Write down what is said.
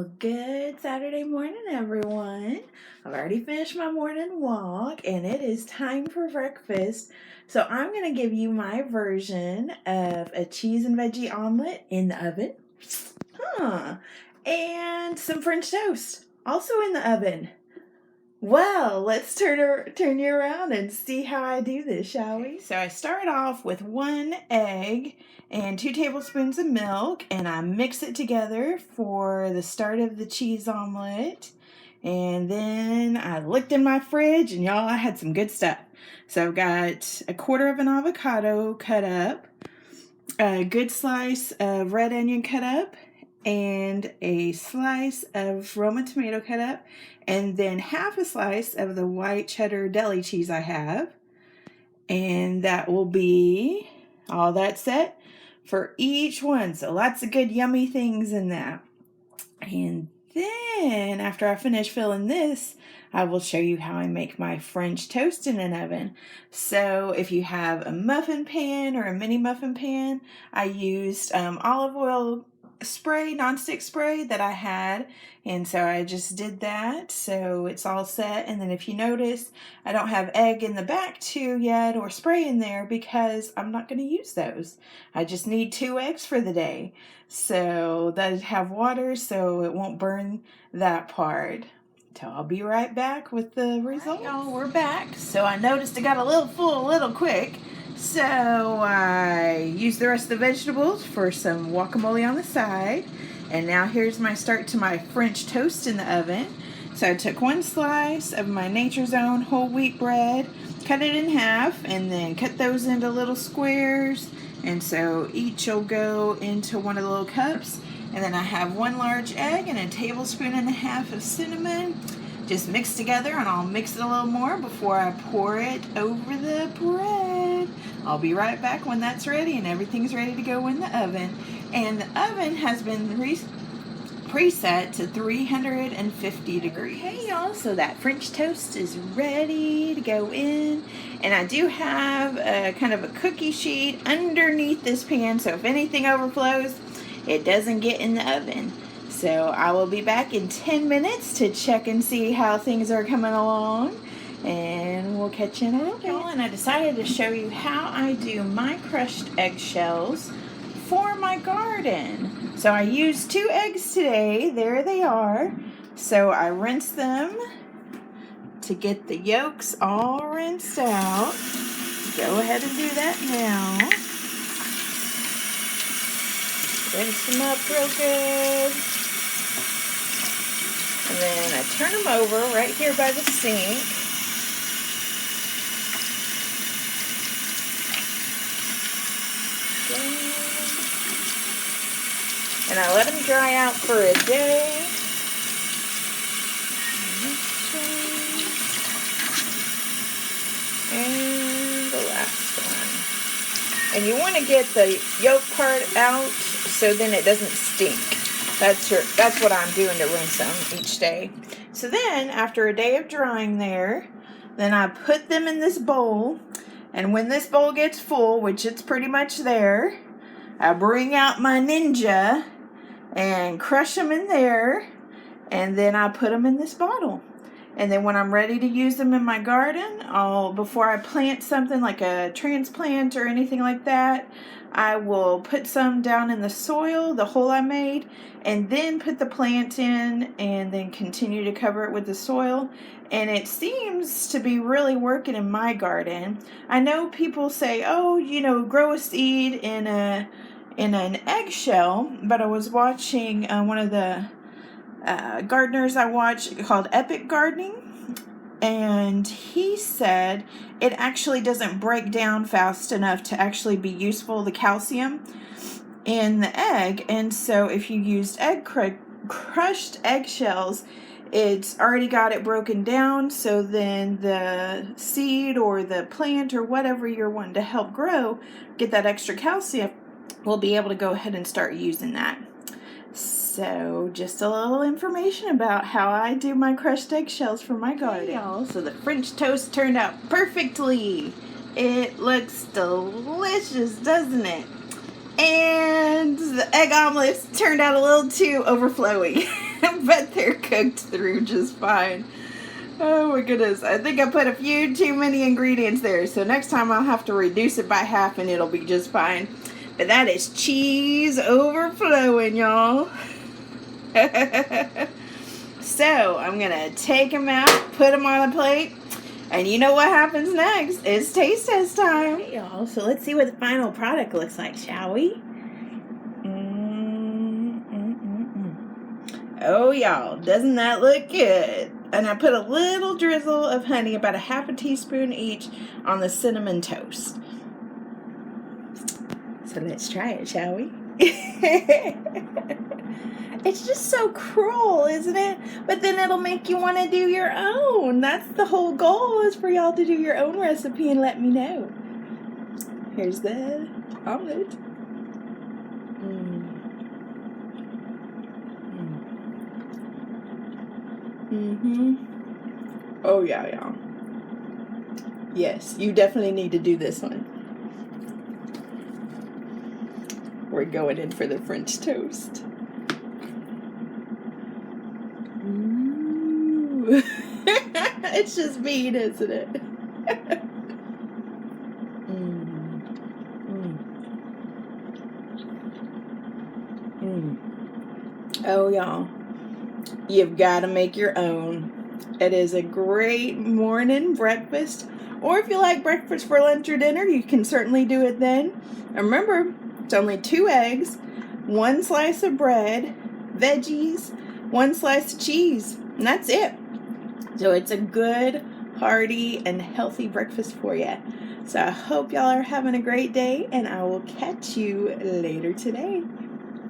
Well, good Saturday morning, everyone. I've already finished my morning walk and it is time for breakfast. So I'm going to give you my version of a cheese and veggie omelet in the oven. And some French toast, also in the oven. Well, let's turn you around and see how I do this, shall we? So I start off with 1 egg and 2 tablespoons of milk, and I mix it together for the start of the cheese omelet. And then I looked in my fridge, and y'all, I had some good stuff. So I've got a quarter of an avocado cut up, a good slice of red onion cut up, and a slice of Roma tomato cut up, and then half a slice of the white cheddar deli cheese I have. And that will be all that set for each one. So lots of good yummy things in that. And then after I finish filling this, I will show you how I make my French toast in an oven. So if you have a muffin pan or a mini muffin pan, I used olive oil spray, nonstick spray that I had, and so I just did that, so it's all set. And then if you notice, I don't have egg in the back too yet or spray in there because I'm not going to use those. I just need 2 eggs for the day, so that have water so it won't burn that part. So I'll be right back with the results. Right, y'all, we're back. So I noticed it got a little full a little quick. So I used the rest of the vegetables for some guacamole on the side. And now here's my start to my French toast in the oven. So I took 1 slice of my Nature's Own whole wheat bread, cut it in half, and then cut those into little squares. And so each will go into one of the little cups. And then I have 1 large egg and a tablespoon and a half of cinnamon. Just mixed together, and I'll mix it a little more before I pour it over the bread. I'll be right back when that's ready and everything's ready to go in the oven. And the oven has been preset to 350 degrees. Hey y'all, so that French toast is ready to go in. And I do have a kind of a cookie sheet underneath this pan, so if anything overflows, it doesn't get in the oven. So I will be back in 10 minutes to check and see how things are coming along. And we'll catch you in a little bit. And I decided to show you how I do my crushed eggshells for my garden. So I used 2 eggs today. There they are. So I rinsed them to get the yolks all rinsed out. Go ahead and do that now. Rinse them up real good. And then I turn them over right here by the sink. And I let them dry out for a day. And the last one. And you want to get the yolk part out so then it doesn't stink. That's what I'm doing to rinse them each day. So then, after a day of drying there, then I put them in this bowl. And when this bowl gets full, which it's pretty much there, I bring out my Ninja and crush them in there. And then I put them in this bottle. And then when I'm ready to use them in my garden, before I plant something like a transplant or anything like that, I will put some down in the soil, the hole I made, and then put the plant in and then continue to cover it with the soil. And it seems to be really working in my garden. I know people say, oh, grow a seed in an eggshell, but I was watching one of the gardeners I watch called Epic Gardening, and he said it actually doesn't break down fast enough to actually be useful, the calcium in the egg. And so if you used crushed eggshells, it's already got it broken down, so then the seed or the plant or whatever you're wanting to help grow, get that extra calcium, we'll be able to go ahead and start using that. So just a little information about how I do my crushed eggshells for my garden. Hey y'all, so the French toast turned out perfectly. It looks delicious, doesn't it? And the egg omelets turned out a little too overflowing. But they're cooked through just fine. Oh my goodness. I think I put a few too many ingredients there. So next time I'll have to reduce it by half and it'll be just fine. But that is cheese overflowing, y'all. So I'm going to take them out, put them on a plate. And you know what happens next? It's taste test time. Right, y'all. So let's see what the final product looks like, shall we? Oh, y'all, doesn't that look good? And I put a little drizzle of honey, about a half a teaspoon each, on the cinnamon toast. So let's try it, shall we? It's just so cruel, isn't it? But then it'll make you want to do your own. That's the whole goal, is for y'all to do your own recipe and let me know. Here's the omelet. Oh, yeah, y'all. Yes, you definitely need to do this one. We're going in for the French toast. Ooh. It's just mean, isn't it? Oh, y'all. You've got to make your own. It is a great morning breakfast. Or if you like breakfast for lunch or dinner, you can certainly do it then. And remember, it's only 2 eggs, 1 slice of bread, veggies, 1 slice of cheese. And that's it. So it's a good, hearty, and healthy breakfast for you. So I hope y'all are having a great day, and I will catch you later today.